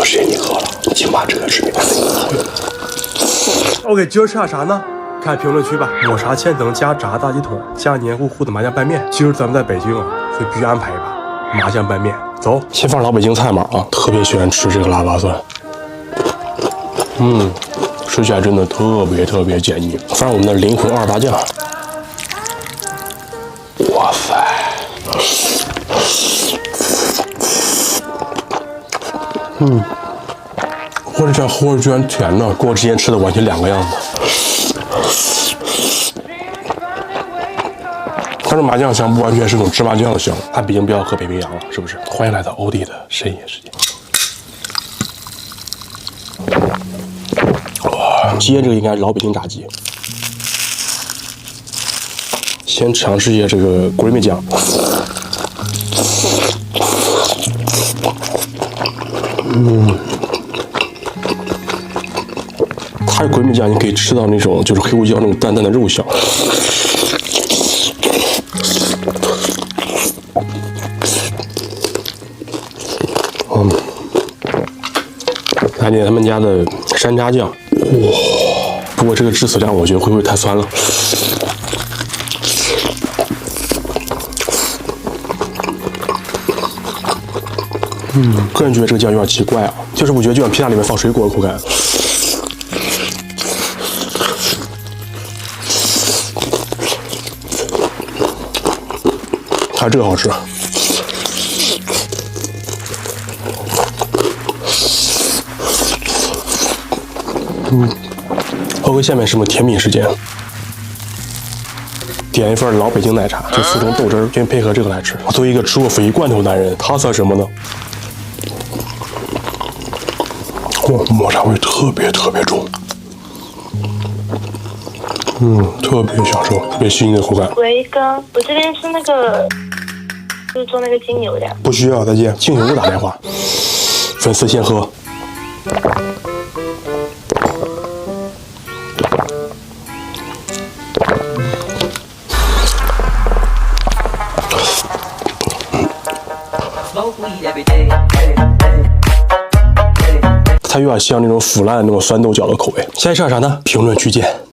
时间你饿了，请把这个吃米饭给好友。OK， 今儿吃啥呢？看评论区吧。抹茶千层加炸大鸡腿加黏糊糊的麻酱拌面。今儿咱们在北京啊，所以必须安排一把麻酱拌面。走，先放老北京菜码啊，特别喜欢吃这个腊八蒜。吃起来真的特别解腻。放上我们的灵魂288酱。哇塞！我这酱齁居然甜呢，跟我之前吃的完全2个样子。但是麻酱香不完全是种芝麻酱的香，它毕竟不要喝北冰洋了，是不是？欢迎来到欧弟的深夜世界。哇，今天这个应该是老北京炸鸡。先尝试一下这个 creamy 酱。它的 creamy 酱你可以吃到那种就是黑胡椒那种淡淡的肉香。来点他们家的山楂酱，哇！不过这个致死量我觉得会不会太酸了？个人觉得这个酱有点奇怪啊，就是我觉得就像披萨里面放水果的口感。还有这个好吃。OK， 下面是我们甜品时间。点一份老北京奶茶，就4种豆汁儿，先配合这个来吃。我作为一个吃过鲱鱼罐头的男人，它算什么呢？哇，抹茶味特别重。特别享受，特别细腻的口感。喂，哥，我这边是那个，就是做那个金牛的。不需要，再见。金牛打电话，粉丝先喝。它有点像那种腐烂的那种酸豆角的口味。下一吃啥呢？评论区见。